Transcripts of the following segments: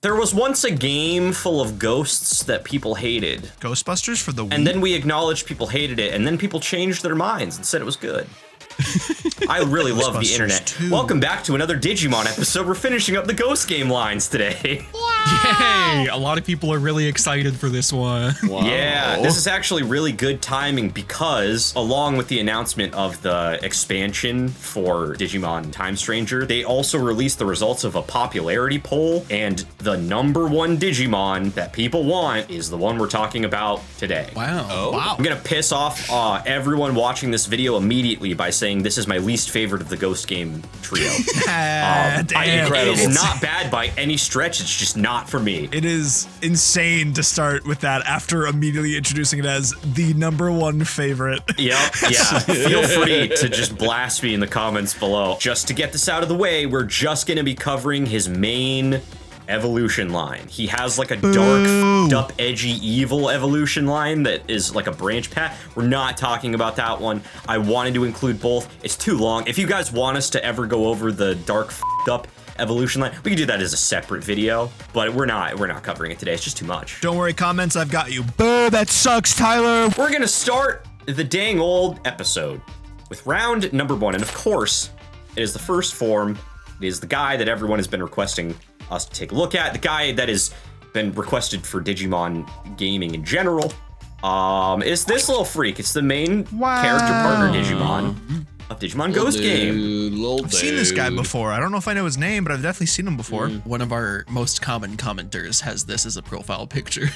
There was once a game full of ghosts that people hated. Ghostbusters for the Wii? And then we acknowledged people hated it, and then people changed their minds and said it was good. I really love the internet. 2. Welcome back to another Digimon episode. We're finishing up the Ghost Game lines today. Yay! A lot of people are really excited for this one. Wow. Yeah, this is actually really good timing because along with the announcement of the expansion for Digimon Time Stranger, they also released the results of a popularity poll, and the #1 Digimon that people want is the one we're talking about today. Wow. Oh. Wow. I'm gonna piss off everyone watching this video immediately by saying this is my least favorite of the Ghost Game trio. It's not bad by any stretch, it's just not for me. It is insane to start with that after immediately introducing it as the #1 favorite. Yep, yeah. Feel free to just blast me in the comments below. Just to get this out of the way, we're just gonna be covering his main evolution line. He has like a dark, f***ed up, edgy, evil evolution line that is like a branch path. We're not talking about that one. I wanted to include both. It's too long. If you guys want us to ever go over the dark, f***ed up evolution line, we can do that as a separate video, but we're not covering it today. It's just too much. Don't worry, comments, I've got you. Boo, that sucks, Tyler. We're gonna start the dang old episode with round #1, and of course, it is the first form. It is the guy that everyone has been requesting us to take a look at, the guy that has been requested for Digimon gaming in general. Is this little freak. It's the main character partner Digimon of Digimon Ghost Game. I've seen this guy before. I don't know if I know his name, but I've definitely seen him before. One of our most common commenters has this as a profile picture.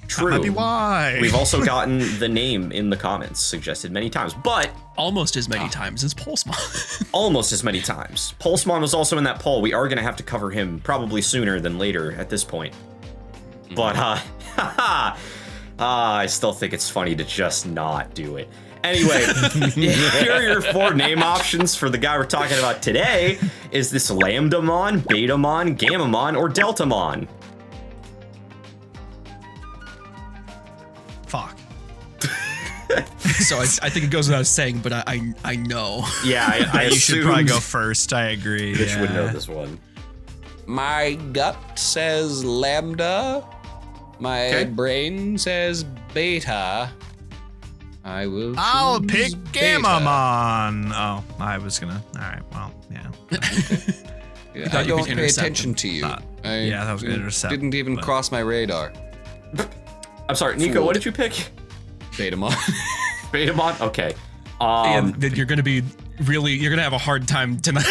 True. That might be why. We've also gotten the name in the comments suggested many times, but Almost as many times as Pulsemon. almost as many times. Pulsemon was also in that poll. We are going to have to cover him probably sooner than later at this point. But, I still think it's funny to just not do it. Anyway, here are your 4 name options for the guy we're talking about today. Is this Lambdamon, Betamon, Gammamon, or Deltamon? Fuck. So I think it goes without saying, but I know. Yeah, I You should probably assumed go first. I agree. Mitch would know this one. My gut says lambda. My brain says beta. I'll pick beta. Gammamon. Oh, I was gonna. All right. Well, yeah. I you don't could pay intercept attention to you. Yeah, that was gonna intercept. Didn't even but- cross my radar. I'm sorry, Nico, what did you pick? Betamon. Betamon? Okay. Then you're gonna have a hard time tonight.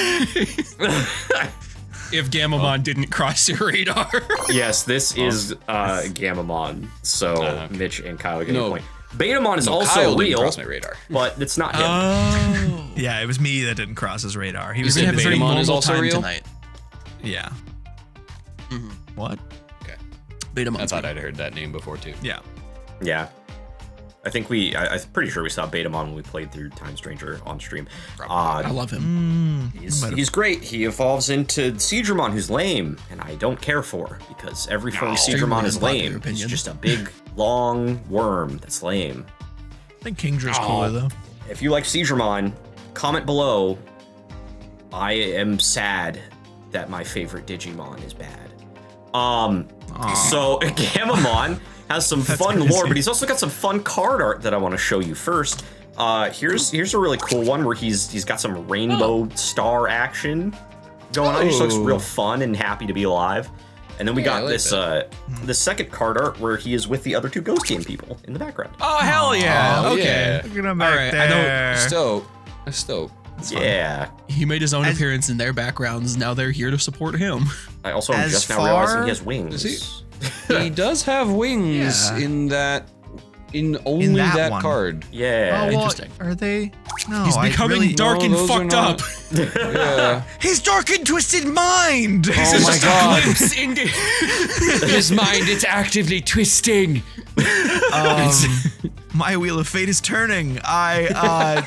If Gammamon didn't cross your radar. Yes, this is Gammamon. So Mitch and Kyle get a point. Betamon is also Kyle didn't real, cross my radar. but it's not him. Oh. Yeah, it was me that didn't cross his radar. He You're was gonna in have a very Betamon normal is also time real? tonight. Yeah. What? Okay. Betamon's I thought real. I'd heard that name before too. Yeah. Yeah. I think I'm pretty sure we saw Betamon when we played through Time Stranger on stream. I love him. He's great. He evolves into Siriusmon, who's lame, and I don't care for, because every form of Siriusmon is unpopular lame. He's opinion. just a big, long worm that's lame. I think Kingdra's cooler though. If you like Siriusmon, comment below. I am sad that my favorite Digimon is bad. So Gammamon has some fun crazy. lore, but he's also got some fun card art that I want to show you first. Here's a really cool one where he's got some rainbow star action going on. He just looks real fun and happy to be alive. And then we got I like this the second card art where he is with the other 2 Ghost Game people in the background. Oh hell yeah! Oh, Okay. yeah. Look at him All back right, I know- there. Stope. Yeah. He made his own appearance in their backgrounds. Now they're here to support him. I also am As just now far- realizing he has wings. Is He does have wings Yeah. in only that that one. card. Yeah. Oh, well, Interesting. are they? No, He's I becoming really- dark No, and those are fucked not- up. Yeah. His dark and twisted mind. Oh my god. Glimpse into His mind, it's actively twisting. My wheel of fate is turning. I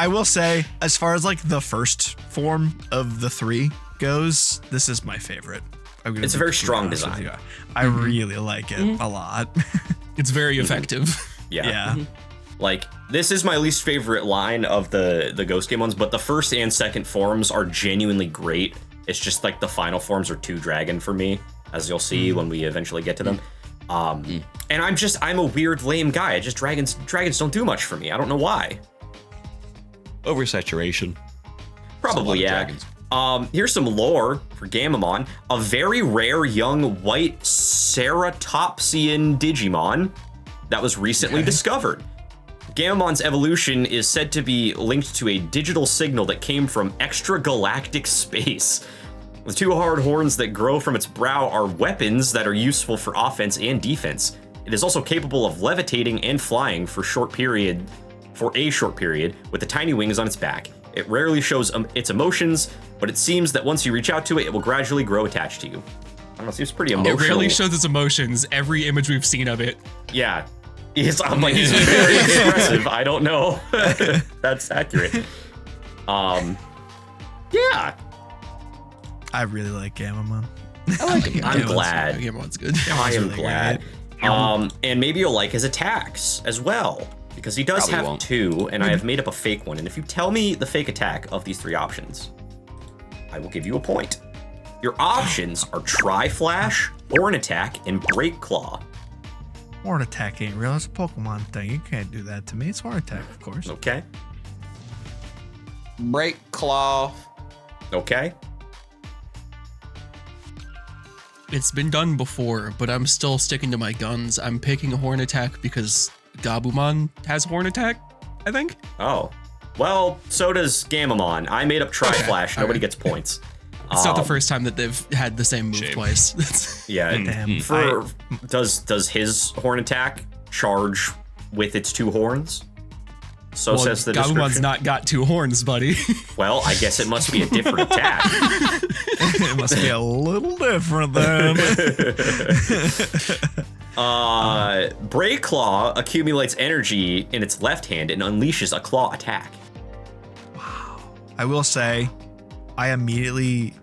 will say, as far as like the first form of the 3 goes, this is my favorite. It's a very strong design. I really like it a lot. It's very effective. Yeah. Like, this is my least favorite line of the Ghost Game ones, but the first and second forms are genuinely great. It's just like the final forms are too dragon for me, as you'll see when we eventually get to them. And I'm a weird, lame guy. Dragons don't do much for me. I don't know why. Oversaturation. Probably, yeah. Dragons. Here's some lore for Gammamon. A very rare young white ceratopsian Digimon that was recently discovered. Gammamon's evolution is said to be linked to a digital signal that came from extragalactic space. The two hard horns that grow from its brow are weapons that are useful for offense and defense. It is also capable of levitating and flying for a short period, with the tiny wings on its back. It rarely shows its emotions, but it seems that once you reach out to it, it will gradually grow attached to you. I don't know, it seems pretty emotional. It rarely shows its emotions. Every image we've seen of it. Yeah. He's very expressive. I don't know. That's accurate. Yeah. I really like Gammamon. I like him. I'm glad. Gammamon's good. I am really glad. And maybe you'll like his attacks as well, because he does Probably have won't. 2, and I have made up a fake one. And if you tell me the fake attack of these 3 options, I will give you a point. Your options are Tri-Flash, Horn Attack, and Break Claw. Horn Attack ain't real. It's a Pokemon thing. You can't do that to me. It's Horn Attack, of course. Okay. Break claw. Okay. It's been done before, but I'm still sticking to my guns. I'm picking a Horn Attack because Gammamon has Horn Attack, I think. Oh. Well, so does Gammamon. I made up Tri-Flash. Nobody gets points. It's not the first time that they've had the same move twice. Yeah. Damn. Does his Horn Attack charge with its 2 horns? So Well, says the Gammamon's description. not got 2 horns, buddy. Well, I guess it must be a different attack. It must be a little different then. Break Claw accumulates energy in its left hand and unleashes a claw attack. I will say, I immediately,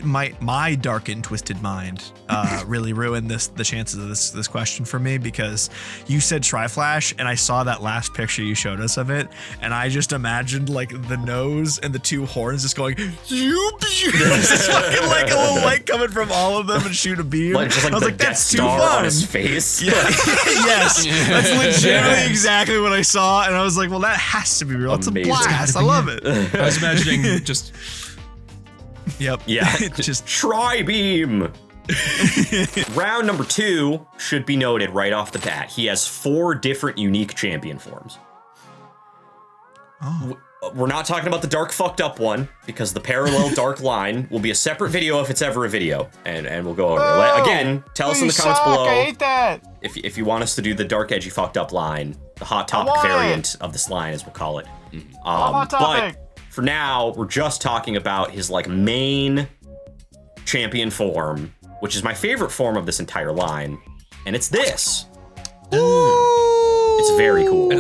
my dark and twisted mind really ruined the chances of this question for me, because you said Tri-Flash and I saw that last picture you showed us of it, and I just imagined like the nose and the 2 horns just going just fucking like a little light coming from all of them and shoot a beam. Like, just like I was the like, Death that's too Star fun. on his face. Yeah. Yes, that's legitimately exactly what I saw, and I was like, well, that has to be real. It's a Amazing. blast. I love it. I was imagining just Yep. Yeah. It's just Tri-Beam. Round number 2 should be noted right off the bat. He has 4 different unique champion forms. oh. We're not talking about the dark fucked up one, because the parallel dark line will be a separate video if it's ever a video, and we'll go over it. Again, tell us in the comments below I hate that. if you want us to do the dark edgy fucked up line, the hot topic variant of this line, as we'll call it. Hot topic. But for now, we're just talking about his like main champion form, which is my favorite form of this entire line, and it's this. It's very cool.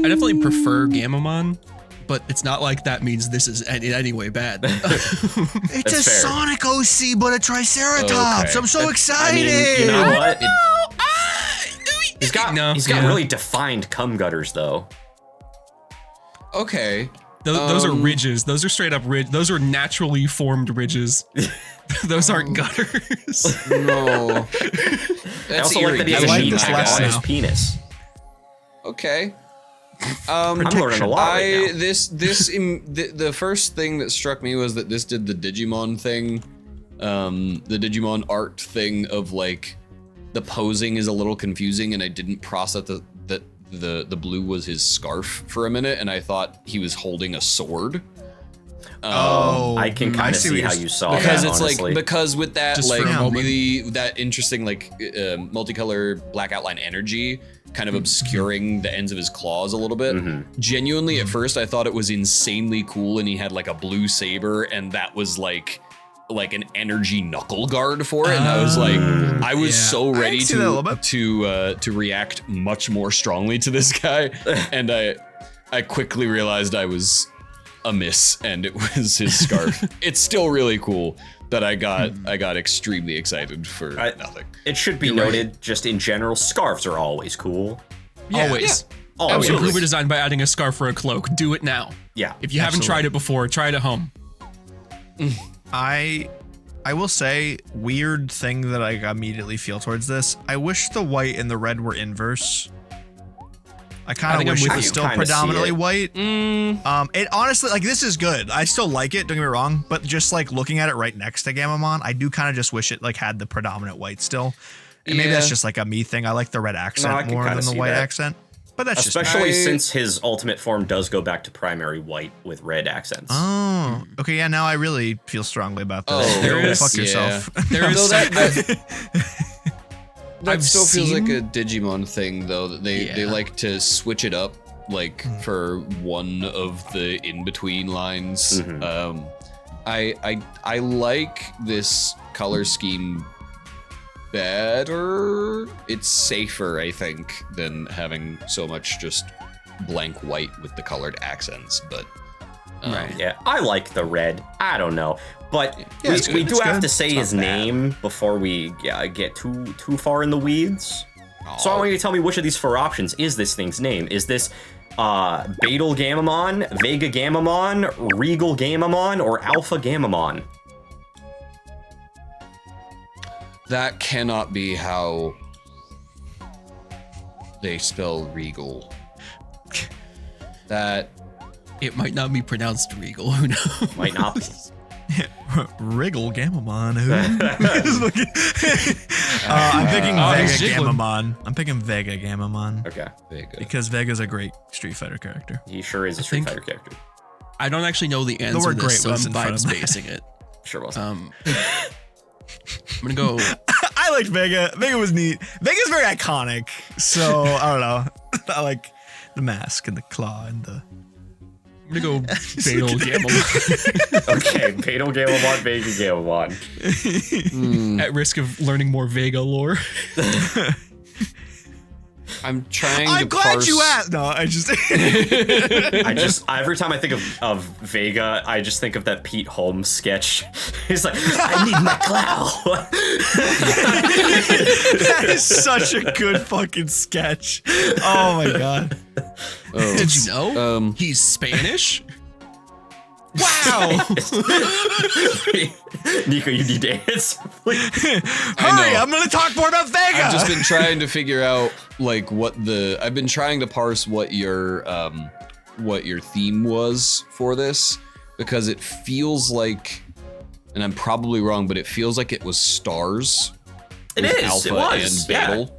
I definitely prefer Gammamon, but it's not like that means this is in any way bad. It's That's a fair. Sonic OC, but a Triceratops. Okay. I'm so I excited. mean, you know what? He's got Yeah. really defined cum gutters though. Okay. Those are ridges. Those are straight up ridge. Those are naturally formed ridges. Those aren't gutters. No. I also like that he has I a like knee this tag less on his now. penis. Okay. I'm learning a lot right now. The first thing that struck me was that this did the Digimon thing, the Digimon art thing of like the posing is a little confusing, and I didn't process that the blue was his scarf for a minute, and I thought he was holding a sword. I can I kind of see see what how you're- you saw Because that, it's honestly. like, because with that Just like for a moment. really that interesting like multicolor black outline energy kind of obscuring the ends of his claws a little bit. Genuinely at first I thought it was insanely cool, and he had like a blue saber, and that was like an energy knuckle guard for it, and I was like, I was yeah. so I ready can see that a little bit. to react much more strongly to this guy, and I quickly realized I was amiss, and it was his scarf. It's still really cool, but I got extremely excited for nothing. It should be noted, just in general, scarves are always cool. Always. Always. Improve a design by adding a scarf or a cloak. Do it now. Yeah. If you haven't tried it before, try it at home. I will say, weird thing that I immediately feel towards this. I wish the white and the red were inverse. I kind of wish it was still predominantly white. It honestly, like, this is good. I still like it, don't get me wrong, but just like looking at it right next to Gammamon, I do kind of just wish it like had the predominant white still. And maybe that's just like a me thing. I like the red accent more than the white accent. But that's especially just since his ultimate form does go back to primary white with red accents. Oh, okay. Yeah, now I really feel strongly about that. Oh, there is- fuck yourself. There is That I've still feels like seen- a Digimon thing, though. That they like to switch it up, like for one of the in between lines. I like this color scheme better. It's safer, I think, than having so much just blank white with the colored accents. But Right. Yeah, I like the red. I don't know, but we do have to say his name before we get too far in the weeds. So I want you to tell me which of these 4 options is this thing's name. Is this Betelgammamon, Vegagamamon, Regalgammamon, or Alpha-Gammamon? that cannot be how they spell regal. That It might not be pronounced regal. Who knows? Might not be. Wriggle Gammamon. I'm picking Vegagamamon. I'm picking Vegagamamon. Okay. Vega. Because Vega's a great Street Fighter character. He sure is a Street Fighter character. I don't actually know the answer word to this, great so was I'm in front of vibe that. spacing it. Sure was. I'm gonna go. I liked Vega. Vega was neat. Vega's very iconic. So, I don't know. I like the mask and the claw and the... I'm gonna go Betelgammamon. Okay, Betelgammamon, Vegagamamon. At risk of learning more Vega lore. I'm trying I'm to glad parse. you asked. No, I just... Every time I think of Vega, I just think of that Pete Holmes sketch. He's like, I need my claw. That is such a good fucking sketch. Oh my god. Oh. Did you know? He's Spanish? Wow! Nico, you need to answer, please. Hurry, I'm gonna talk more about Vega. I've just been trying to figure out like I've been trying to parse what your theme was for this, because it feels like, and I'm probably wrong, but it feels like it was stars. It with is. Alpha It was. and Betel.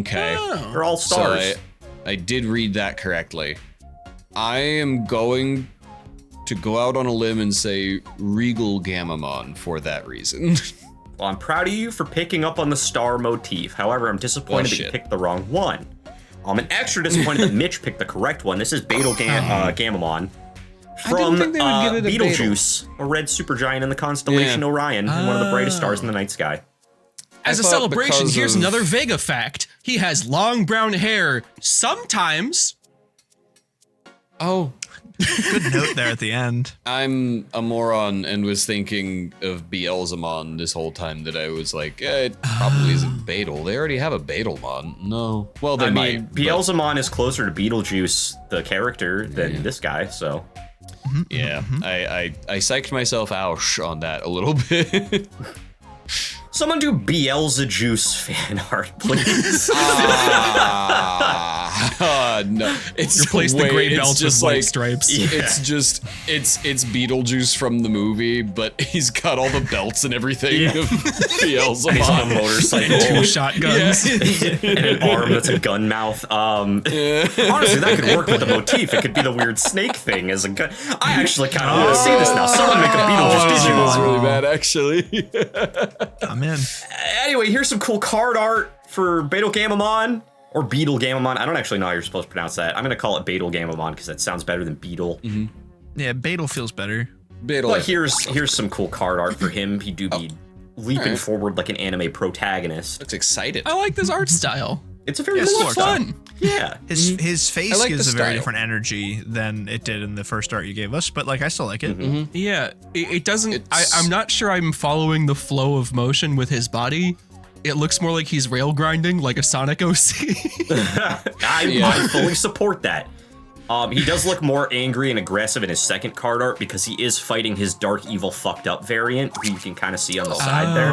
Okay. Oh. They're all stars. So I did read that correctly. I am going to go out on a limb and say Regalgammamon for that reason. Well, I'm proud of you for picking up on the star motif. However, I'm disappointed that you Bullshit. picked the wrong one. I'm extra disappointed that Mitch picked the correct one. This is Betelgammamon from think they would give it a Betelgeuse, a red supergiant in the constellation Orion, and one of the brightest stars in the night sky. As a thought celebration, because here's of- another Vega fact. He has long brown hair, sometimes. Oh, Good note there at the end. I'm a moron and was thinking of Beelzemon this whole time that I was like, it probably isn't Betel. They already have a Betelmon. No. Well, they I might. mean, Beelzemon is closer to Beetlejuice, the character, than this guy, so. Yeah, I psyched myself out on that a little bit. Someone do Beelzejuice fan art, please. No, it's Replace the way- gray it's belt with just white like, stripes. It's just it's Beetlejuice from the movie, but he's got all the belts and everything of He's on a Beelzemon. motorcycle. 2 shotguns. And an arm that's a gun mouth. Honestly, that could work with the motif. It could be the weird snake thing as a gun. I actually kind of want to see this now. Someone make a Beetlejuice This Digimon. is really bad, actually. I'm in. Anyway, here's some cool card art for Betelgammamon. Or Betelgammamon. I don't actually know how you're supposed to pronounce that. I'm going to call it Betelgammamon because that sounds better than Beetle. Yeah, Betel feels better. Beetle. But here's some cool card art for him. He do be leaping forward like an anime protagonist. Looks excited. I like this art style. It's a very It's cool more style. fun. Yeah. His face I like gives the a very style. different energy than it did in the first art you gave us, but like I still like it. Yeah, it doesn't. It's- I'm not sure I'm following the flow of motion with his body. It looks more like he's rail grinding, like a Sonic OC. I fully support that. He does look more angry and aggressive in his second card art because he is fighting his dark, evil, fucked up variant, who you can kind of see on the side there.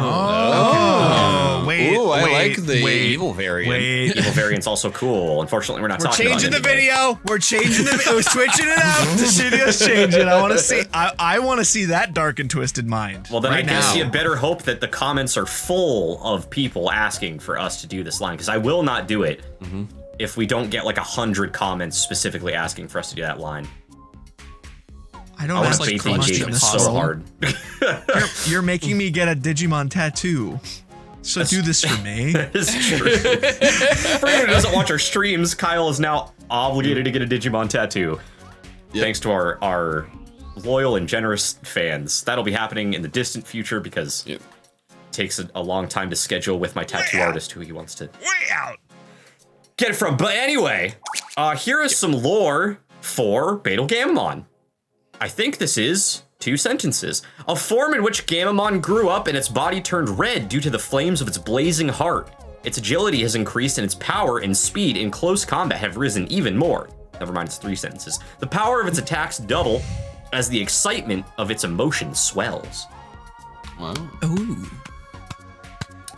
Wait, Ooh, I like the wait, evil variant. Wait. Evil variant's also cool. Unfortunately, we're not We're talking about changing it the anymore. video. We're changing the. We're switching it out. The studio's changing. I want to see. I want to see that dark and twisted mind. Well, then right I guess now. you better hope that the comments are full of people asking for us to do this line, because I will not do it if we don't get like 100 comments specifically asking for us to do that line. I don't I want have to bait the much in engagement this so world. hard. You're making me get a Digimon tattoo. So do this for me. It's true. For anyone who doesn't watch our streams, Kyle is now obligated to get a Digimon tattoo. Yep. Thanks to our loyal and generous fans. That'll be happening in the distant future because it takes a long time to schedule with my tattoo artist who he wants to Way out. get it from. But anyway, here is some lore for Betelgammamon. I think this is 2 sentences. A form in which Gammamon grew up and its body turned red due to the flames of its blazing heart. Its agility has increased and its power and speed in close combat have risen even more. Never mind, it's 3 sentences. The power of its attacks double as the excitement of its emotion swells. Wow. Ooh.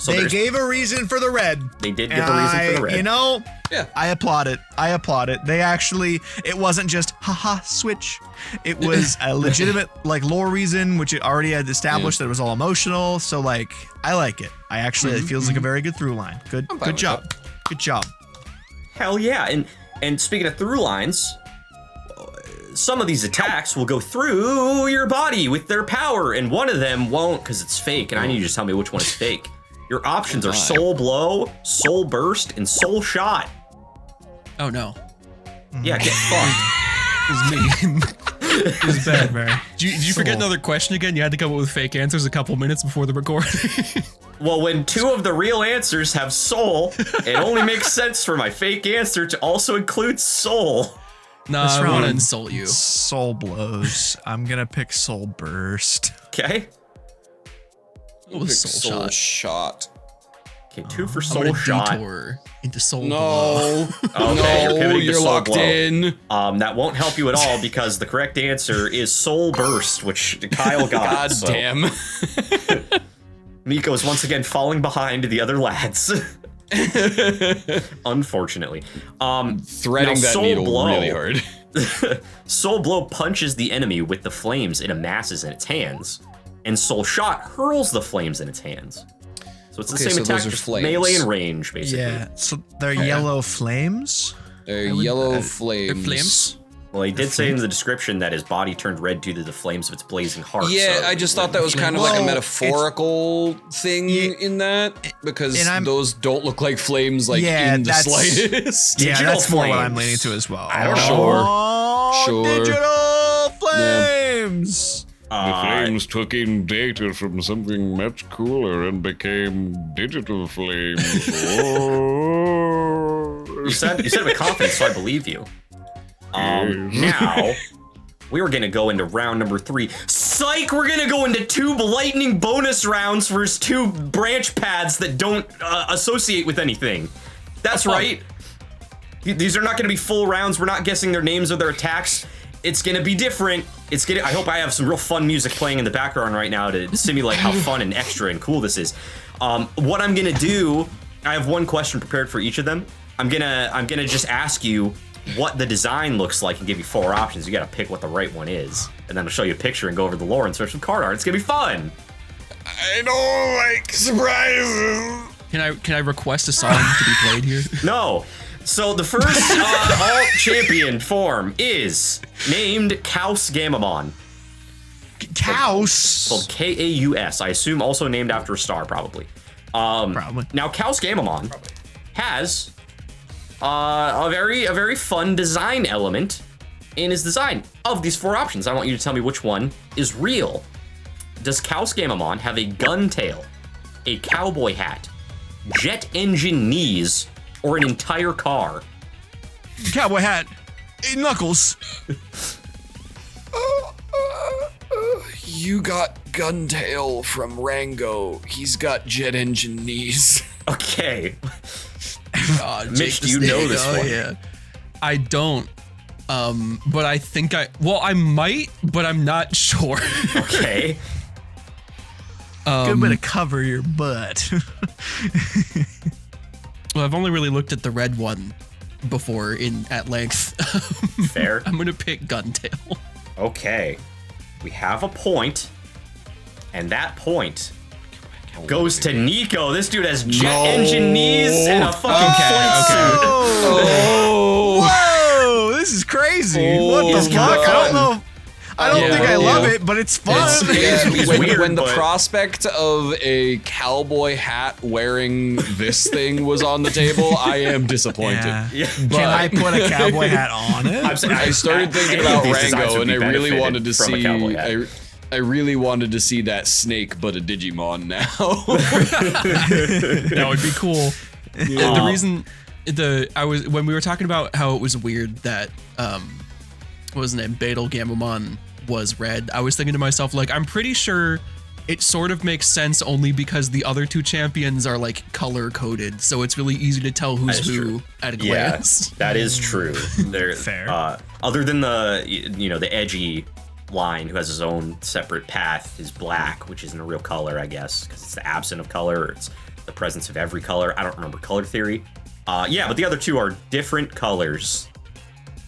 So They there's- gave a reason for the red. They did give a reason for the red. You know, Yeah. I applaud it. They actually, it wasn't just haha switch. It was a legitimate like lore reason, which it already had established that it was all emotional. So like, I like it. I actually, it feels like a very good through line. Good with job. Good job. Hell yeah. And speaking of through lines, some of these attacks will go through your body with their power, and one of them won't because it's fake, and I need you to tell me which one is fake. Your options are Soul Blow, Soul Burst, and Soul Shot. Oh no. Yeah, get fucked. It was me. It was bad, Mary. Did you forget another question again? You had to come up with fake answers a couple minutes before the recording. Well, when 2 of the real answers have soul, it only makes sense for my fake answer to also include soul. Nah, What's I wrong? want to insult you. Soul blows. I'm gonna pick Soul Burst. Okay? What was Soul Shot? Shot. Okay, 2 for I'm Soul gonna Shot. detour into Soul Blow. No. Okay, you're pivoting to You're Soul locked Blow. in. That won't help you at all because the correct answer is Soul Burst, which Kyle got. God so damn. Miko is once again falling behind the other lads. Unfortunately. Threading now that Soul needle Blow. really hard. Soul Blow punches the enemy with the flames it amasses in its hands, and Soul Shot hurls the flames in its hands. So it's the Okay, same so attack, those are just flames. melee and range, basically. Yeah. So they're yellow flames. They're yellow flames. They're flames. Well, he did say in the description that his body turned red due to the flames of its blazing heart. Yeah, so I just thought that was kind of like a Well, metaphorical thing in that because and I'm- those don't look like flames like Yeah, in the that's- slightest. Yeah, Digital that's more what I'm flames. leaning to as well. I don't know. Oh, Sure. digital flames. The flames took in data from something much cooler and became digital flames. Oh. You said it with confidence, so I believe you. Now, we were gonna go into round number 3. Psych! We're gonna go into 2 lightning bonus rounds versus 2 branch pads that don't associate with anything. That's right. These are not gonna be full rounds. We're not guessing their names or their attacks. It's gonna be different. I hope I have some real fun music playing in the background right now to simulate how fun and extra and cool this is. What I'm gonna do, I have 1 question prepared for each of them. I'm gonna just ask you what the design looks like and give you 4 options. You gotta pick what the right one is. And then I'll show you a picture and go over the lore and search some card art. It's gonna be fun. I don't like surprises. Can I request a song to be played here? No. So the first alt champion form is named Gammamon. Cows. Spelled Kaus. I assume also named after a star, probably. Probably. Now, Gammamon has a very fun design element in his design. Of these 4 options, I want you to tell me which one is real. Does Gammamon have a gun tail, a cowboy hat, jet engine knees, or an entire car? Cowboy hat. Knuckles. You got Guntail from Rango. He's got jet engine knees. Okay. God, Mitch, Jake do you the know Snake. this Oh, one? Yeah. I don't. But I think I might, but I'm not sure. Okay. Good way to cover your butt. Well, I've only really looked at the red one before at length. Fair. I'm gonna pick Guntail. Okay. We have a point, and that point goes to Nico. This dude has jet engine knees and a fucking flight suit. Whoa, this is crazy. What the It's fuck? kinda I don't fun. know. I don't think I love it, but it's fun. It's weird, when the but- prospect of a cowboy hat wearing this thing was on the table, I am disappointed. Yeah. Yeah. Can I put a cowboy hat on it? I started thinking about Rango, and I really wanted to see. I really wanted to see that snake, but a Digimon now. That would be cool. The reason when we were talking about how it was weird that what was his name, Betelgammamon was red, I was thinking to myself, like, I'm pretty sure it sort of makes sense only because the other two champions are like color coded, so it's really easy to tell who's who at a glance. That is true. They're, Fair. Other than the edgy line who has his own separate path is black, which isn't a real color, I guess, because it's the absence of color, or it's the presence of every color. I don't remember color theory. But the other two are different colors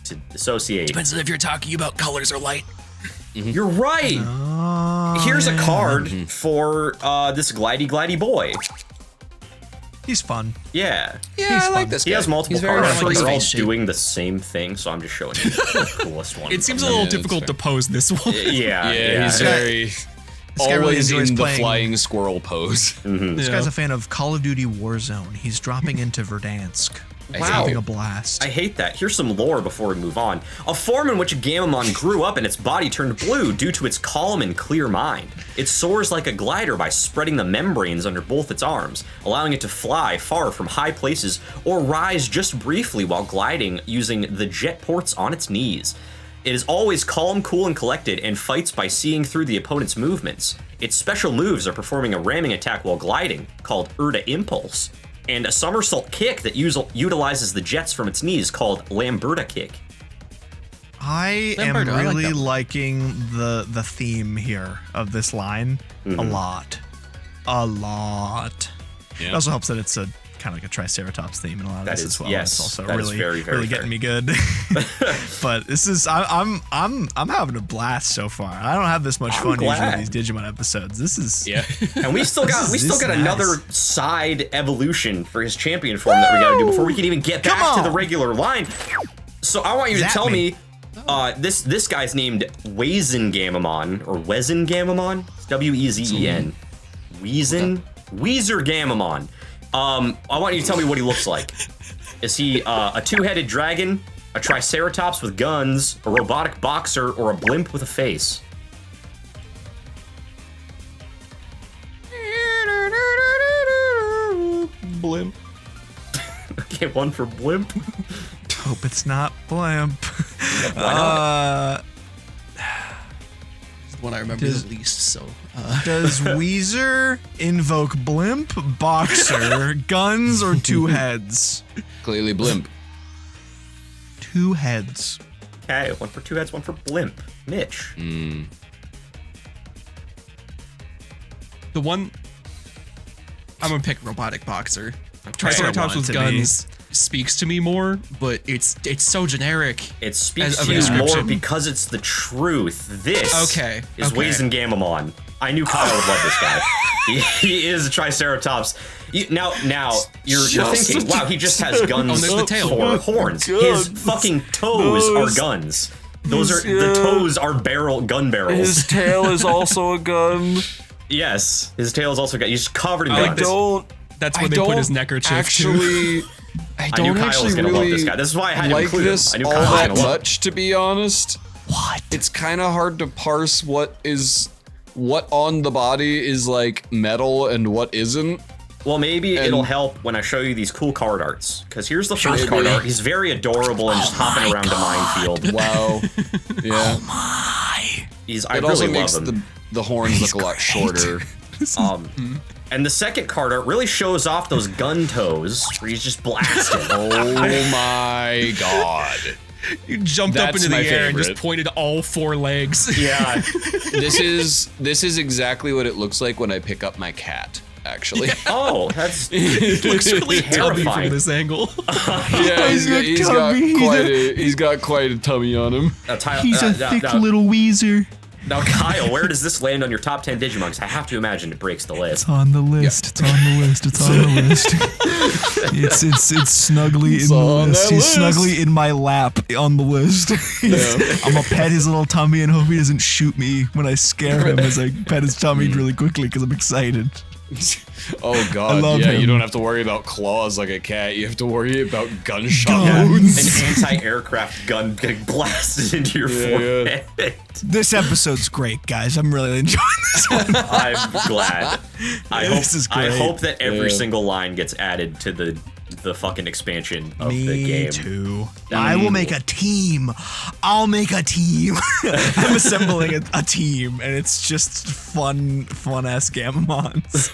to associate. Depends on if you're talking about colors or light. You're right. Here's a card for this glidey boy. He's fun. Yeah. Yeah, I like this guy. He has multiple He's very cards, but nice. they're all Face shape. doing the same thing, so I'm just showing you the coolest one. It seems a little that's difficult fair. to pose this one. Yeah, He's very guy really always enjoys in the playing- flying squirrel pose. This guy's a fan of Call of Duty Warzone. He's dropping into Verdansk. He's Wow. having a blast. I hate that. Here's some lore before we move on. A form in which a Gammamon grew up and its body turned blue due to its calm and clear mind. It soars like a glider by spreading the membranes under both its arms, allowing it to fly far from high places or rise just briefly while gliding using the jet ports on its knees. It is always calm, cool, and collected, and fights by seeing through the opponent's movements. Its special moves are performing a ramming attack while gliding, called Urda Impulse, and a somersault kick that utilizes the jets from its knees, called Lamberta Kick. I am Lamberto, I like really that. liking the theme here of this line a lot. It also helps that it's a kind of like a Triceratops theme in a lot of That this is- as well. yes, It's also that is really, very, very really fair. getting me good. But this is I'm having a blast so far. I don't have this much fun usually glad. in these Digimon episodes. This is And we still got This is nice. another side evolution for his champion form that we got to do before we can even get back to the on. regular line. So I want you to Zap tell me. me, this guy's named Gammamon or Gammamon. It's Wezen. Gammamon. I want you to tell me what he looks like. Is he a two-headed dragon, a triceratops with guns, a robotic boxer, or a blimp with a face? Blimp. Okay, one for blimp. hope it's not blimp. Why not? It's the one I remember the least, so. Does Weezer invoke blimp, boxer, guns, or two heads? Clearly blimp. Two heads. Okay, one for two heads, one for blimp. Mitch. The one. I'm gonna pick robotic boxer. I Triceratops want it with to guns speaks to me more, but it's so generic. It speaks Of to a you more description. because it's the truth. This Okay, is okay. Gammamon. I knew Kyle would love this guy. He is a Triceratops. Now you're thinking, wow, he just has guns there's the tail. for horns. His fucking toes are guns. Those are the toes are gun barrels. His tail is also a gun. Yes, his tail is also got. He's covered in I guns. don't. That's where they put his neckerchief actually. I I knew don't Kyle actually was gonna love really this guy. This is why I had to like include him. this I knew all Kyle was that gonna love him. much, to be honest. What? It's kind of hard to parse what on the body is like metal and what isn't. Well, maybe it'll help when I show you these cool card arts. Because here's the first card art. He's very adorable and just hopping around a minefield. Wow. Yeah. I It really also love makes him. the horns look a lot shorter. And the second card art really shows off those gun toes where he's just blasting. Oh my god. You jumped up That's into the my air and favorite. just pointed all 4 legs. Yeah. This is exactly what it looks like when I pick up my cat. Actually, Oh, that's It looks really tubby terrifying. from this angle. yeah, he's got quite a tummy on him. Tyler, He's a thick little Weezer. Now, Kyle, where does this land on your top 10 Digimon? 'Cause I have to imagine it breaks the list. It's on the list. It's on the list. It's on the list. It's snugly in the on list. that He's list. snugly in my lap on the list. I'm gonna pet his little tummy and hope he doesn't shoot me when I scare him as I pet his tummy really quickly because I'm excited. Oh god, love yeah, him. you don't have to worry about claws like a cat. You have to worry about gunshot Guns. wounds. An anti-aircraft gun getting blasted into your forehead. This episode's great, guys. I'm really enjoying this one. I'm glad. This is I great. hope that every single line gets added to the fucking expansion of the Me game. too. I will make a team. I'll make a team. I'm assembling a team, and it's just fun-ass Gammamons.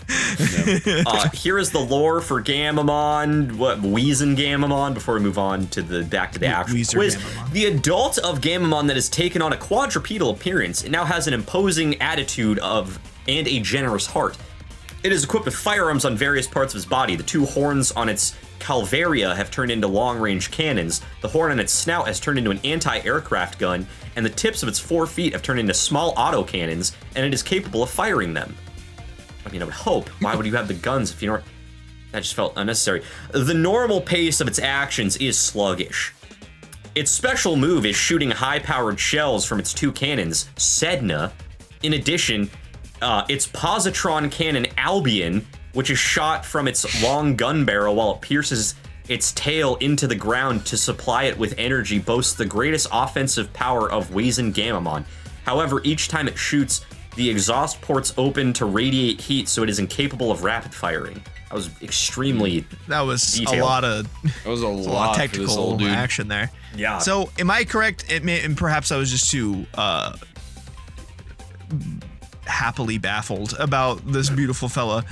Here is the lore for Gammamon, Gammamon, before we move on to back to the actual Weezer quiz. Gammamon. The adult of Gammamon that has taken on a quadrupedal appearance, it now has an imposing attitude and a generous heart. It is equipped with firearms on various parts of its body. The 2 horns on its calvaria have turned into long-range cannons. The horn on its snout has turned into an anti-aircraft gun, and the tips of its 4 feet have turned into small autocannons, and it is capable of firing them. I mean, I would hope. Why would you have the guns if you don't... That just felt unnecessary. The normal pace of its actions is sluggish. Its special move is shooting high-powered shells from its 2 cannons, Sedna. In addition, its positron cannon Albion, which is shot from its long gun barrel while it pierces its tail into the ground to supply it with energy, boasts the greatest offensive power of Gammamon. However, each time it shoots, the exhaust ports open to radiate heat, so it is incapable of rapid firing. That was extremely That was detailed. a lot of That was a It's a lot lot of for this technical old dude. action there. Yeah. So, am I correct? And perhaps I was just too happily baffled about this beautiful fella.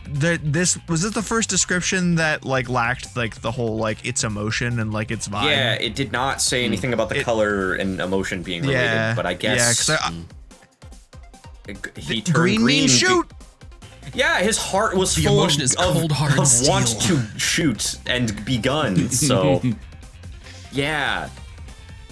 This was it the first description that lacked the whole its emotion and its vibe. Yeah, it did not say anything about the color and emotion being related, Yeah, but I guess Yeah, he turned green means shoot. Yeah, his heart was The full emotion of, is cold, hard of steel. want to shoot and be gunned. So, yeah.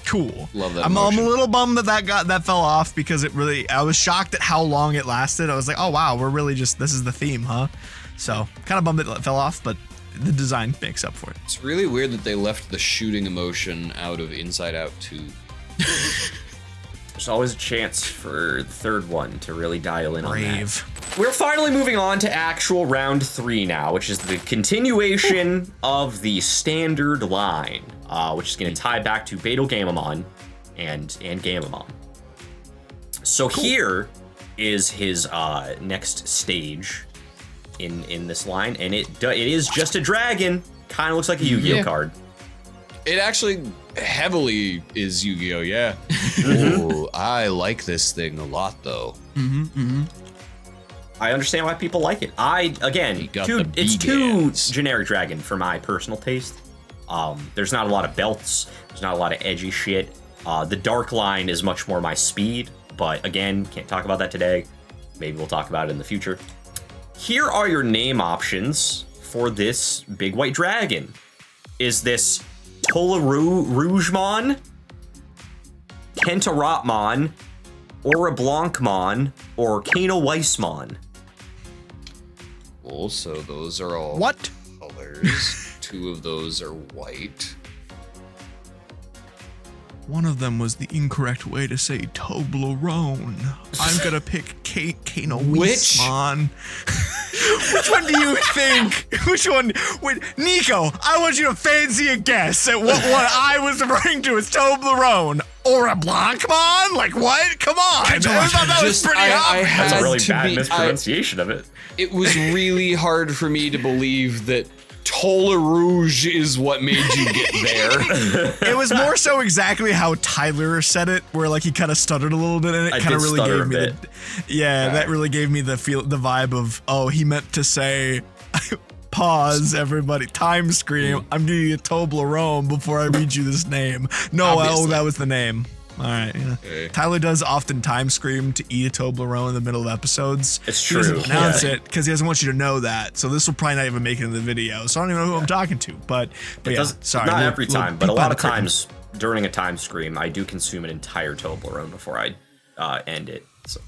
Cool. Love that I'm a emotion. little bummed that fell off because I was shocked at how long it lasted. I was like, oh wow, we're really just this is the theme, huh? So kind of bummed it fell off, but the design makes up for it. It's really weird that they left the shooting emotion out of Inside Out 2. There's always a chance for the third one to really dial in on that. Brave. We're finally moving on to actual round 3 now, which is the continuation of the standard line, which is going to tie back to Betelgammamon and Gammamon. So here is his next stage in this line, and it is just a dragon. Kind of looks like a Yu-Gi-Oh card. It actually heavily is Yu-Gi-Oh, yeah. Oh, I like this thing a lot, though. I understand why people like it. Again, got too, the it's big too ass. generic dragon for my personal taste. There's not a lot of belts. There's not a lot of edgy shit. The dark line is much more my speed, but again, can't talk about that today. Maybe we'll talk about it in the future. Here are your name options for this big white dragon. Is this Rougemon, Kentaratmon, Orablancmon, or Canoweissmon? Also, those are all What? colors. 2 of those are white. One of them was the incorrect way to say Toblerone. I'm gonna pick Canoweissmon. Which one do you think? Which one? Wait, Nico, I want you to fancy a guess at what one I was referring to as Toblerone. Or a Blancmon? Like what? Come on. I thought that was pretty obvious. That's a had really to bad be- mispronunciation of it. It was really hard for me to believe that Tola Rouge is what made you get there. It was more so exactly how Tyler said it, where he kind of stuttered a little bit, and I it kind of did really stutter gave a me bit. that really gave me the vibe of he meant to say Pause, everybody. Time scream. I'm gonna get Toblerone before I read you this name. No, Obviously. that was the name. All right. Yeah. Okay. Tyler does often time scream to eat a Toblerone in the middle of episodes. It's He doesn't true, announce yeah. it because he doesn't want you to know that. So this will probably not even make it in the video. So I don't even know who I'm talking to. But yeah, sorry. Not we'll- every we'll time, but a peek lot behind of the curtain. times during a time scream, I do consume an entire Toblerone before I end it. So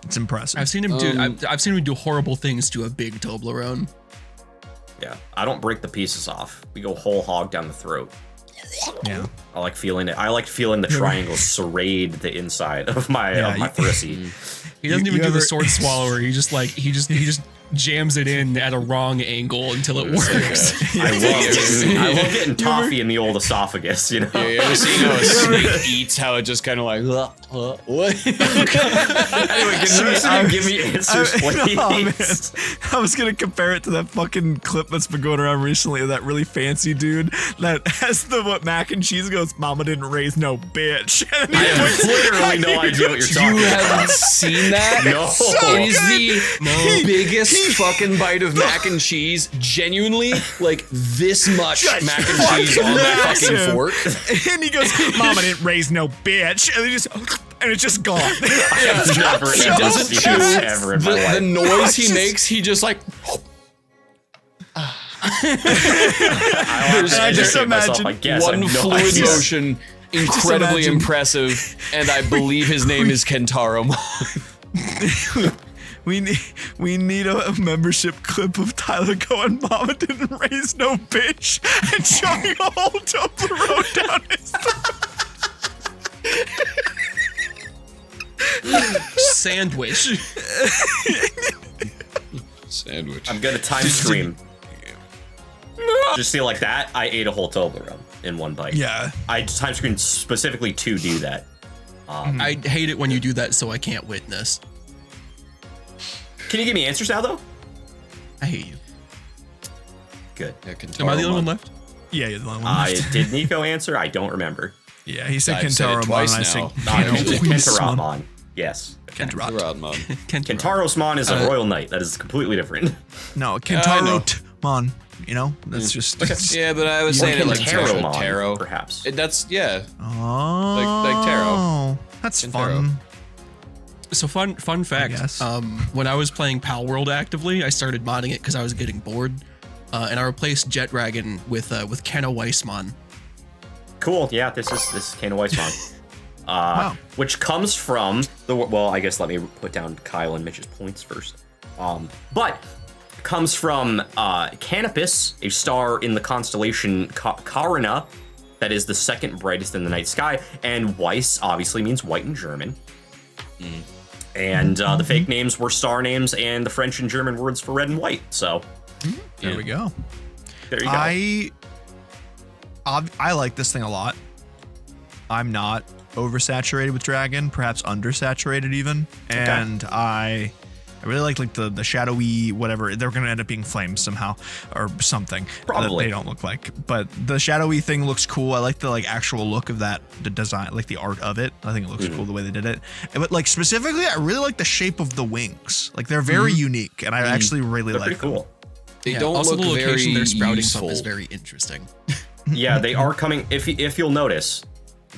It's impressive. I've seen him do. I've seen him do horrible things to a big Toblerone. yeah, I don't break the pieces off. We go whole hog down the throat. Yeah. I like feeling it. I like feeling the triangles serrade the inside of my thoracic. He doesn't You even do ever- the sword swallower. He just jams it in at a wrong angle until it works. I love getting toffee in the old esophagus. You know. Yeah, you ever seen how a snake eats? How it just kind of like what? Anyway, give me answers, please. Oh, man. I was gonna compare it to that fucking clip that's been going around recently of that really fancy dude that has the mac and cheese goes, "Mama didn't raise no bitch." And I have literally no idea what you're talking You about. haven't seen that? No. It is the biggest fucking bite of mac and cheese. Genuinely, like this much Just mac and cheese on that fucking massive. fork. And he goes, "Mama didn't raise no bitch," and it's just gone. I've never He ever doesn't seen chew this ever in my life. the noise he makes. He just like. I just educate myself, imagine I guess. I one have no fluid idea. motion, incredibly imagine- impressive, and I believe his name is Kentaro. We need a membership clip of Tyler going, "Mama didn't raise no bitch," and shoving a whole Toblerone down his throat. Sandwich. Sandwich. I'm gonna time scream. Just see like that, I ate a whole Toblerone in one bite. Yeah. I time screamed specifically to do that. I hate it when you do that, so I can't witness. Can you give me answers now, though? I hate you. Good. Yeah, Kentaro Am I the only one Mon. left? Yeah, you're the only one. Did Nico answer? I don't remember. Yeah, he said I've said it Kentaro Mon, twice and I said now. Canoweissmon. Kentaramon. Yes. Kentaro. Kentaro'smon is a royal knight. That is completely different. No, know. Kentaro Mon. You know, that's just. Yeah, but I was Or saying it like Kentaromon, tarot. perhaps. That's yeah. Oh, like tarot. That's Kentaro. fun. So fun fact. guess. When I was playing Pal World actively, I started modding it because I was getting bored, and I replaced Jet Dragon with Canoweissmon. Cool. Yeah, this is Canoweissmon. Wow. Which comes from the well, I guess let me put down Kyle and Mitch's points first. But comes from Canopus, a star in the constellation Carina, that is the second brightest in the night sky, and Weiss obviously means white in German. And the fake names were star names and the French and German words for red and white. So There we go. there you go. I like this thing a lot. I'm not oversaturated with dragon, perhaps undersaturated even, and I really like the shadowy whatever. They're gonna end up being flames somehow or something. Probably. They don't look like, but the shadowy thing looks cool. I like the actual look of that, the design, like the art of it. I think it looks cool the way they did it. But like specifically, I really like the shape of the wings. Like they're very unique, and I actually really They're like pretty cool. They Yeah, don't also look the location very they're sprouting useful. from is very interesting. Yeah, they are coming. If you'll notice,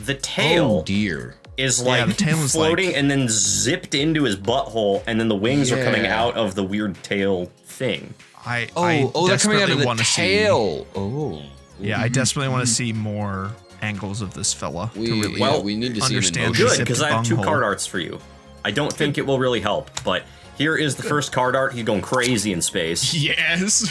the tail Oh dear. is like the tail is floating like- and then zipped into his butthole, and then the wings are coming Yeah. out of the weird tail thing. I They're coming out of the wanna tail. Oh. Yeah, I desperately want to see more angles of this fella We, to really well, we need to see him in understand motion. Good, zipped because I have 2 bunghole. card arts for you. I don't think it will really help, but here is the first card art. He's going crazy in space, Yes.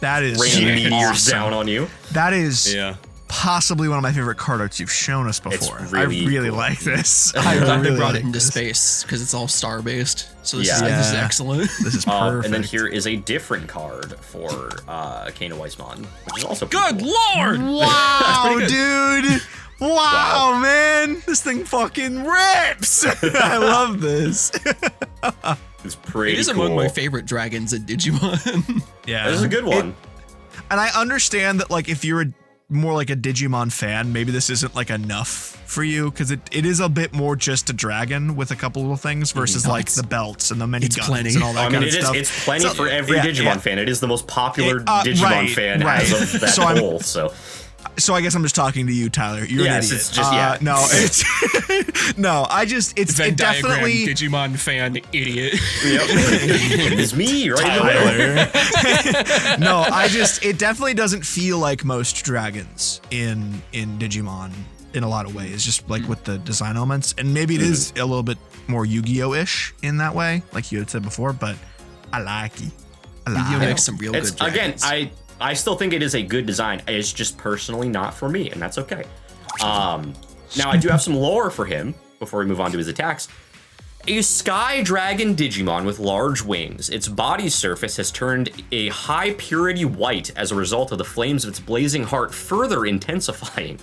That is raining meteors awesome. down on you. That is Yeah. possibly one of my favorite card arts you've shown us before. really I really cool. like this. I'm I glad they really brought like it into this. space because it's all star based. So this, Yeah. this is Yeah. excellent. This is perfect. And then here is a different card for Canoweissmon, which is also pretty Good cool. lord! Wow, dude. Wow, man. This thing fucking rips. I love this. It's pretty It is cool. among my favorite dragons in Digimon. Yeah. This is a good one. And I understand that, like, if you're more like a Digimon fan, maybe this isn't like enough for you because it is a bit more just a dragon with a couple little things versus like the belts and the many guns plenty. and all that kind of stuff. It's plenty for every Digimon fan. It is the most popular Digimon right, fan right. as of that whole. So I guess I'm just talking to you, Tyler. You're an idiot. It's just no, it's no. It's Venn definitely diagram Digimon fan idiot. It's me, right? Tyler. No, it definitely doesn't feel like most dragons in Digimon in a lot of ways, just like with the design elements. And maybe it is a little bit more Yu-Gi-Oh-ish in that way, like you had said before, but I like it. Yu-Gi-Oh makes some real good dragons. Again, I still think it is a good design. It's just personally not for me, and that's okay. Now, I do have some lore for him before we move on to his attacks. A sky dragon Digimon with large wings. Its body surface has turned a high purity white as a result of the flames of its blazing heart further intensifying.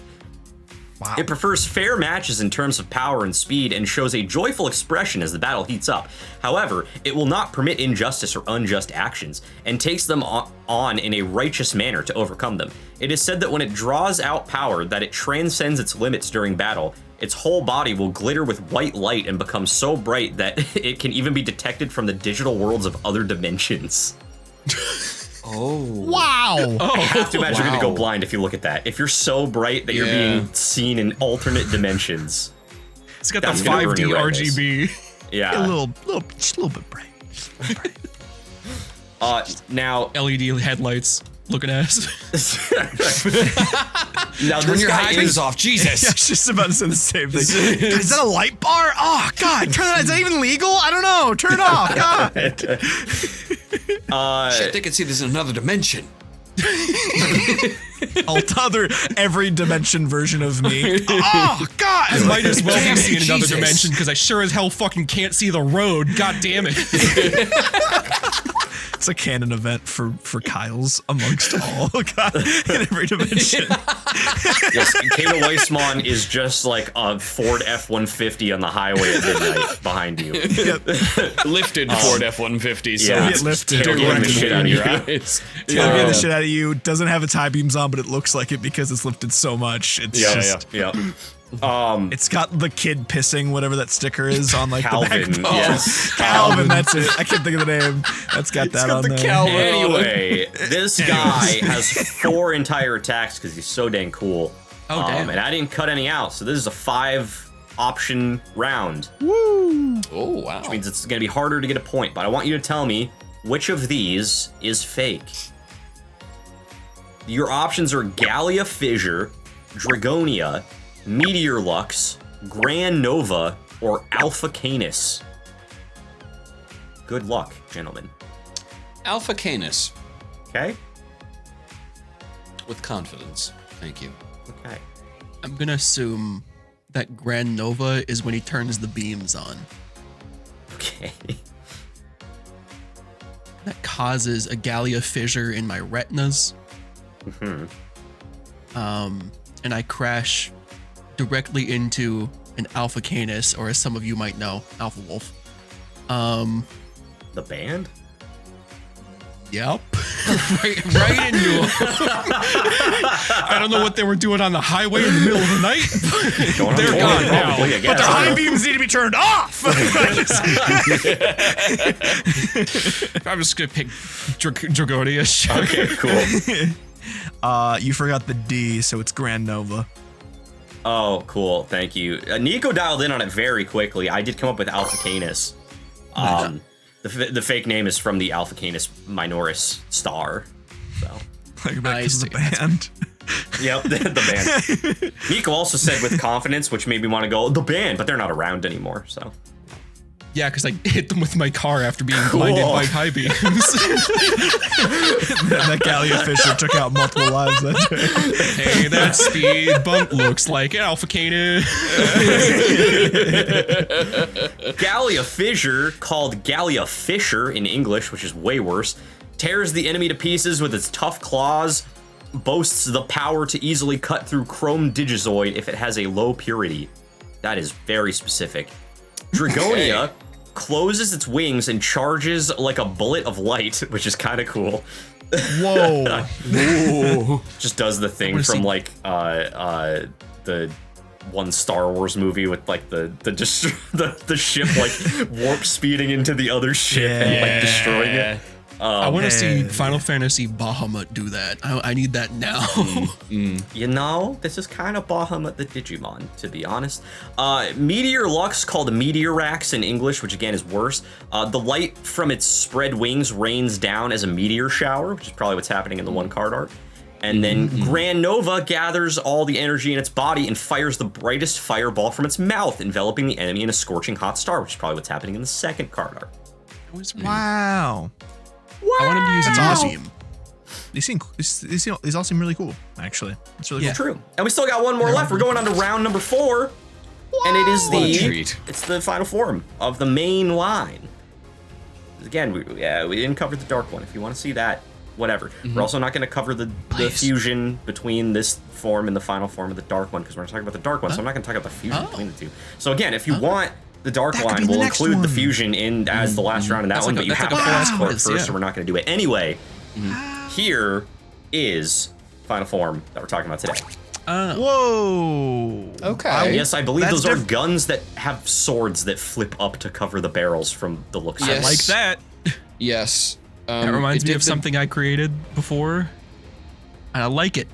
Wow. It prefers fair matches in terms of power and speed and shows a joyful expression as the battle heats up. However, it will not permit injustice or unjust actions and takes them on in a righteous manner to overcome them. It is said that when it draws out power that it transcends its limits during battle. Its whole body will glitter with white light and become so bright that it can even be detected from the digital worlds of other dimensions. Oh. Wow. I have to imagine you're going to go blind if you look at that. If you're so bright that you're being seen in alternate dimensions. It's got the 5D RGB. Yeah. A little bit bright. Now LED headlights looking ass. Now turn your high beams off, Jesus. Yeah, I was just about to say the same thing. Is that a light bar? Oh God, turn that. Is that even legal? I don't know. Turn it off. God. Shit, they can see this in another dimension. Every dimension version of me. Oh God! I might as well be seeing another dimension because I sure as hell fucking can't see the road. God damn it! It's a canon event for Kyle's amongst all God in every dimension. Yes, Canoweissmon is just like a Ford F-150 on the highway at midnight behind you. Lifted Ford F-150, so yeah, it's lifted. tailgating the shit out of your eyes. Tailgating the shit out of you. Doesn't have its high beams on, but it looks like it because it's lifted so much. It's just. It's got the kid pissing, whatever that sticker is on like Calvin, the back. yes. Calvin, that's it. I can't think of the name. That's got that on there. Anyway, this guy has 4 entire attacks because he's so dang cool. Oh, damn. And I didn't cut any out, so this is a 5-option round. Woo! Oh, wow. Which means it's going to be harder to get a point, but I want you to tell me which of these is fake. Your options are Gallia Fissure, Dragonia, Meteor Lux, Grand Nova, or Alpha Canis. Good luck, gentlemen. Alpha Canis. Okay? With confidence. Thank you. Okay. I'm gonna assume that Grand Nova is when he turns the beams on. Okay. That causes a Gallia Fissure in my retinas. And I crash directly into an Alpha Canis, or as some of you might know, Alpha Wolf. The band? Yep. right into him. I don't know what they were doing on the highway in the middle of the night. They're gone now. Probably, I guess. But their high beams need to be turned off. I'm just gonna pick Dragonia. Sure. Okay, cool. You forgot the D, so it's Grand Nova. Oh, cool. Thank you. Nico dialed in on it very quickly. I did come up with Alpha Canis. The fake name is from the Alpha Canis Minoris star. So. Like back to the band. Yep, the band. Nico also said with confidence, which made me want to go, the band, but they're not around anymore, so. Yeah, because I hit them with my car after being blinded by high beams. That Gallia Fissure took out multiple lives that day. Hey, that speed bump looks like Alpha Canis. Gallia Fissure, called Gallia Fissure in English, which is way worse, tears the enemy to pieces with its tough claws, boasts the power to easily cut through Chrome Digizoid if it has a low purity. That is very specific. Dragonia closes its wings and charges like a bullet of light, which is kind of cool. Whoa. Just does the thing from like the one Star Wars movie with like the ship like warp speeding into the other ship and like destroying it. I want to see Final Fantasy Bahamut do that. I need that now. You know, this is kind of Bahamut the Digimon, to be honest. Meteor Lux, called Meteorax in English, which again is worse. The light from its spread wings rains down as a meteor shower, which is probably what's happening in the one card art. And then Grand Nova gathers all the energy in its body and fires the brightest fireball from its mouth, enveloping the enemy in a scorching hot star, which is probably what's happening in the second card art. Wow. I want him to use That's a awesome. museum. These all seem really cool, actually. It's really cool. True. And we still got one more left. We're going on to round number 4. And it is What a treat. it's the final form of the main line. Again, we didn't cover the dark one. If you want to see that, whatever. We're also not going to cover the fusion between this form and the final form of the dark one, because we're talking about the dark one, so I'm not going to talk about the fusion between the two. So again, if you want the dark That could line, be the we'll next include the one. fusion in as the last round in that That's one, like but you that's have like to a ask for it quiz, first, yeah. so we're not going to do it. Anyway, here is final form that we're talking about today. Whoa. Okay. Yes, I believe That's those are guns that have swords that flip up to cover the barrels from the looks of Yes. it. Like that. Yes. That reminds me of something I created before. And I like it.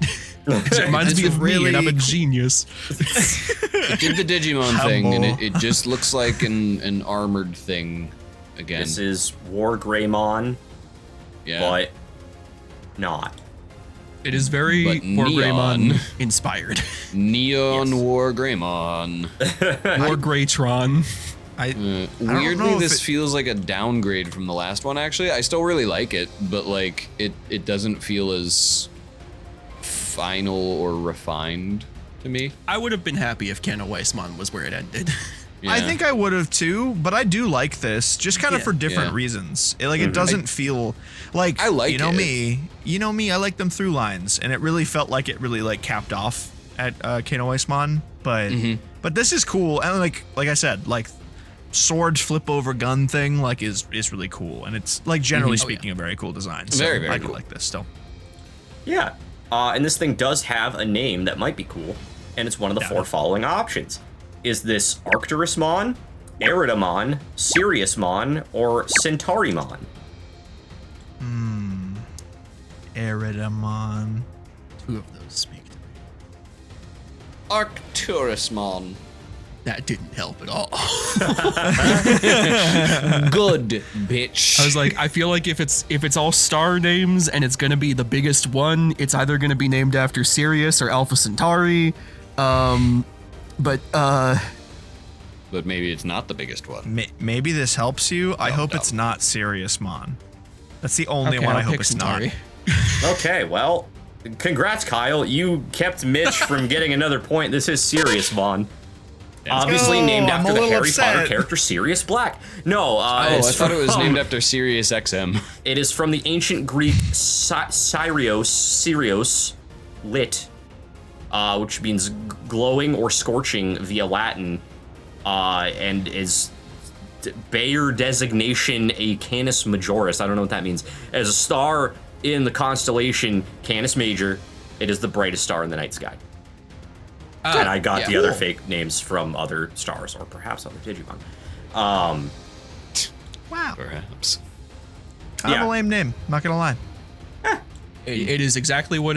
It reminds me of me, and I'm a genius. It did the Digimon thing, and it just looks like an armored thing again. This is War Greymon, yeah. but not. It is very But Wargreymon neon. inspired. Neon War Greymon. War Greytron. Weirdly, know if this it- feels like a downgrade from the last one, actually. I still really like it, but like it doesn't feel as final or refined to me. I would have been happy if Canoweissmon was where it ended. Yeah. I think I would have too, but I do like this, just kind of Yeah. for different Yeah. reasons. It doesn't feel like I like you know it. me. I like them through lines, and it really felt like it really like capped off at Canoweissmon. But this is cool, and like I said, like sword flip over gun thing like is really cool, and it's like generally speaking a very cool design. So Very, very I do cool. like this still. Yeah. And this thing does have a name that might be cool, and it's one of the 4 following options. Is this Arcturusmon, Eridamon, Siriusmon, or Centaurimon? Eridamon. 2 of those speak to me. Arcturusmon. That didn't help at all. Good bitch. I was like, I feel like if it's all star names and it's gonna be the biggest one, it's either gonna be named after Sirius or Alpha Centauri. But maybe it's not the biggest one. Maybe this helps you. I hope no. it's not Siriusmon. That's the only okay, one I'll I hope pick it's Centauri. not. Okay, well, congrats, Kyle. You kept Mitch from getting another point. This is Siriusmon. Obviously named I'm after a the little Harry Potter upset. character Sirius Black. No, I it's thought it was from- named after Sirius XM. It is from the ancient Greek Sirios, lit, which means glowing or scorching via Latin, and is Bayer designation a Canis Majoris. I don't know what that means. As a star in the constellation Canis Major, it is the brightest star in the night sky. And I got the other fake names from other stars, or perhaps other Digimon. Wow. Perhaps. Kind of a lame name, not gonna lie. It is exactly what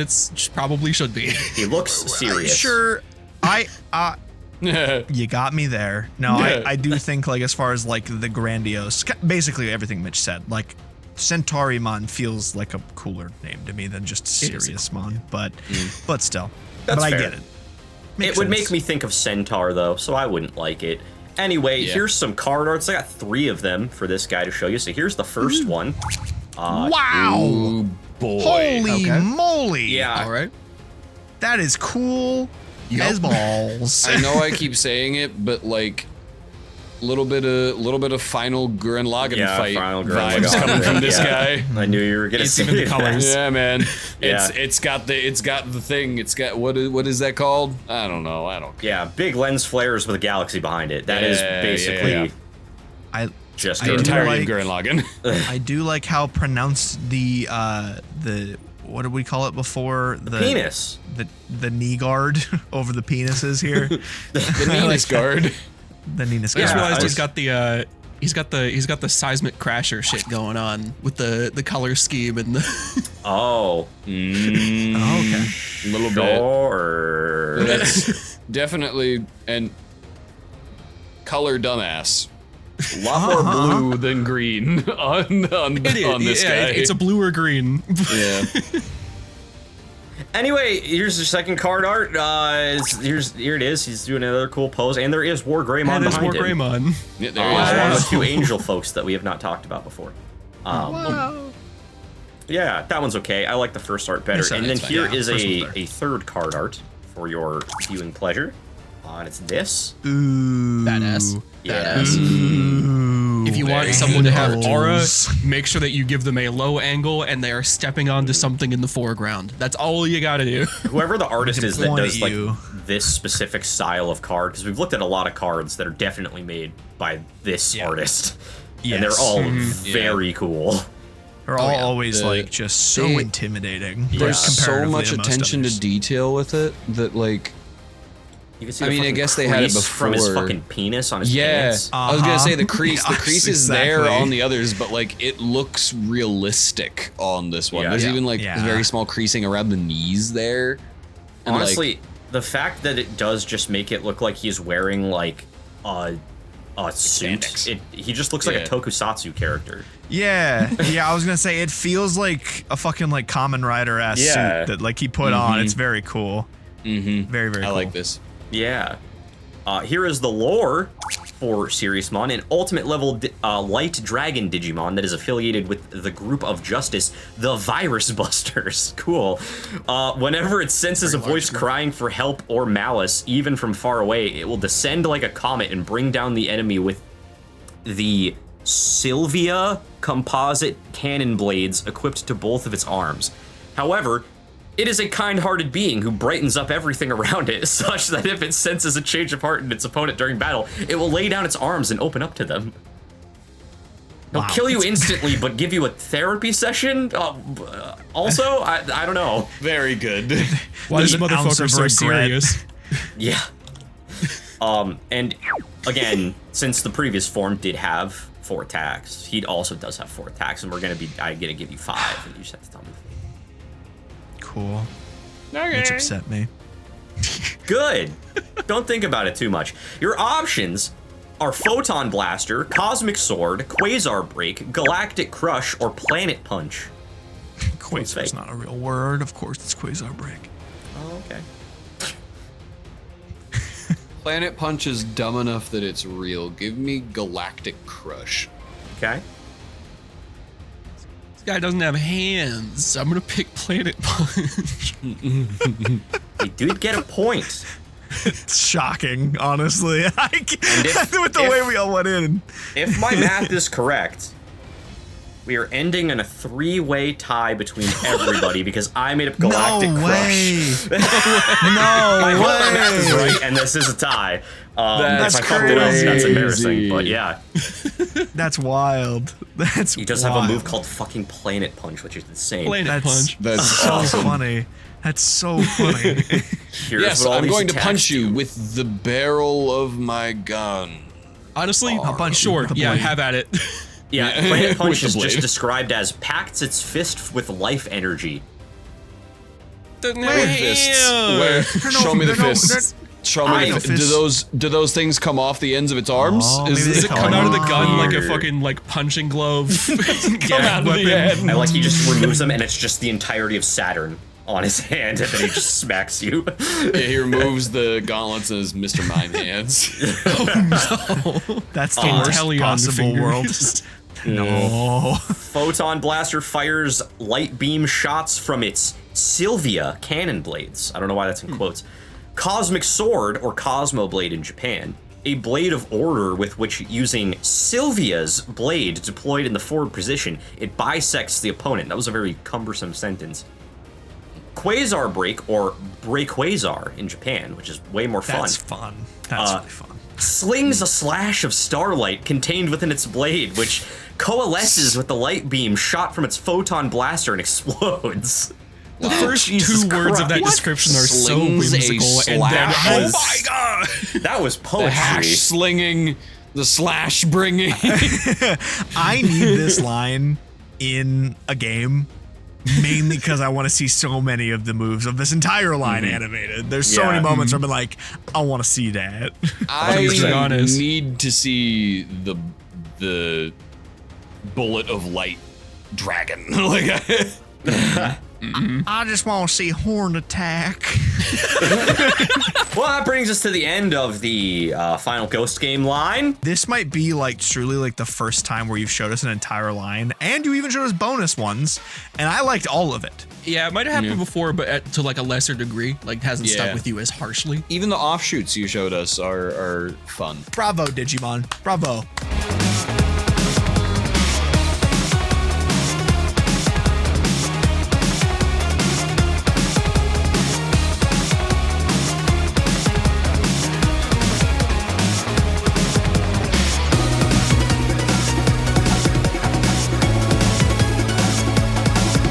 probably should be. He looks serious. Sure, you got me there. No, I do think like as far as like the grandiose, basically everything Mitch said, like Centaurimon feels like a cooler name to me than just Siriusmon, but still. That's but I fair. get it. It would make me think of Centaur, though, so I wouldn't like it. Anyway, here's some card arts. I got 3 of them for this guy to show you. So here's the first one. Wow! Ooh, boy. Holy moly! Yeah. All right. That is cool as balls. I know I keep saying it, but like little bit of final Gurren Lagann fight Final Gurren vibes Lagann. coming from this guy. I knew you were gonna It's say even the that. colors. Yeah, man. Yeah. It's got the thing. It's got what is that called? I don't know. I don't care. Yeah, big lens flares with a galaxy behind it. That is Yeah, basically. yeah. Just The I do entirety like- of Gurren Lagann. I do like how pronounced the what did we call it before? The penis. The knee guard over the penises here. The meanest guard. The Nina's I just Yeah, realized I he's got the seismic crasher shit going on with the color scheme and the Oh. Oh, okay. A little bit. Sure. That's definitely and color dumbass. A lot more blue than green on this guy. It's a blue or green. yeah. Anyway, here's the second card art. Here it is. He's doing another cool pose, and there is War Greymon And there's behind more him. Greymon. Yeah, there he Along is. with two angel folks that we have not talked about before. Yeah, that one's okay. I like the first art better. It's And then fine, here yeah. is First one's better. a third card art for your viewing pleasure. And it's this. Ooh. Badass. Yeah. Ooh. If you want Very someone to have cool. aura, make sure that you give them a low angle and they are stepping onto something in the foreground. That's all you gotta do. Whoever the artist is that point does at like you. this specific style of card, because we've looked at a lot of cards that are definitely made by this artist. And they're Yes. all very cool. They're all yeah. always The- like just so they- intimidating. There's so comparatively much to most attention others. to detail with it that like You can see I the mean, I fucking guess they had it crease from his before. fucking penis on his yeah, pants. I was gonna say the crease. The Yes, crease is there exactly. on the others, but like it looks realistic on this one. Yeah. There's Yeah. even like Yeah. very small creasing around the knees there. And, like, Honestly, the fact that it does just make it look like he's wearing like a suit. Spandex. He just looks like a Yeah. tokusatsu character. Yeah, I was gonna say it feels like a fucking like Kamen Rider ass Yeah. suit that like he put on. It's very cool. Very very. I cool. like this. Yeah. Here is the lore for Siriusmon, an ultimate level light dragon Digimon that is affiliated with the group of justice, the Virus Busters. Cool. Whenever it senses a voice crying for help or malice, even from far away, it will descend like a comet and bring down the enemy with the Sylvia composite cannon blades equipped to both of its arms. However, it is a kind-hearted being who brightens up everything around it, such that if it senses a change of heart in its opponent during battle, it will lay down its arms and open up to them. It'll Wow. kill you instantly, but give you a therapy session? Also, I don't know. Very good. Why is There's this an ounce motherfucker of so regret. serious? Yeah. And again, since the previous form did have 4 attacks, he also does have 4 attacks, and I'm gonna give you 5, and you just have to tell me. Cool. Which upset me. Good. Don't think about it too much. Your options are Photon Blaster, Cosmic Sword, Quasar Break, Galactic Crush, or Planet Punch. Quasar's fake. not a real word. Of course, it's Quasar Break. Oh, okay. Planet Punch is dumb enough that it's real. Give me Galactic Crush. Okay. This guy doesn't have hands. I'm gonna pick Planet Punch. You did get a point. It's shocking, honestly. With if- the way we all went in. If my math is correct, we are ending in a 3-way tie between everybody because I made up Galactic no Crush. way. I no hope my math is way. right, and this is a tie. That's if I fucked it up, that's crazy. embarrassing. But yeah, That's wild. That's he does wild. have a move called fucking Planet Punch, which is insane. Planet That's Punch. That's so awesome. funny. That's so funny. Here's Yes, what all I'm these going to attacks punch you do. with the barrel of my gun. Honestly, I'll punch you sure. with a Yeah, blade. have at it. Yeah, Yeah. Planet Punch With the is just blade. described as packs its fist with life energy. Doesn't Where have fists? hands. Where? no- Show me the they're no- fists. Show me I- the fists. Do those things come off the ends of its arms? Oh, maybe Does they it come out of the gun like a Weird. fucking like punching glove? Yeah, out of the weapon. head. And like he just removes them, and it's just the entirety of Saturn on his hand, and then he just smacks you. Yeah, he removes the gauntlets and his Mr. Mime hands. That's the Fucking worst telly on the possible world. fingers. No. Photon Blaster fires light beam shots from its Sylvia cannon blades. I don't know why that's in quotes. Cosmic Sword, or Cosmo Blade in Japan, a blade of order with which, using Sylvia's blade deployed in the forward position, it bisects the opponent. That was a very cumbersome sentence. Quasar Break, or Breakquasar in Japan, which is way more fun. That's fun. That's really fun. Slings a slash of starlight contained within its blade, which coalesces with the light beam shot from its photon blaster and explodes. The first Jesus two words of that Christ. description are so Slings a whimsical, and then slash. oh my god, That was The poetry. hash slinging, the slash bringing. I need this line in a game mainly because I want to see so many of the moves of this entire line animated. There's so Yeah. many moments where I'm like, I want to see that. I be honest. need to see the bullet of light dragon. Like, I just want to see horn attack. Well, that brings us to the end of the final Ghost game line. This might be like truly like the first time where you've showed us an entire line, and you even showed us bonus ones, and I liked all of it. yeah, it might have happened before, but to like a lesser degree, like hasn't Yeah. stuck with you as harshly. even the offshoots you showed us are fun. Bravo, Digimon. Bravo.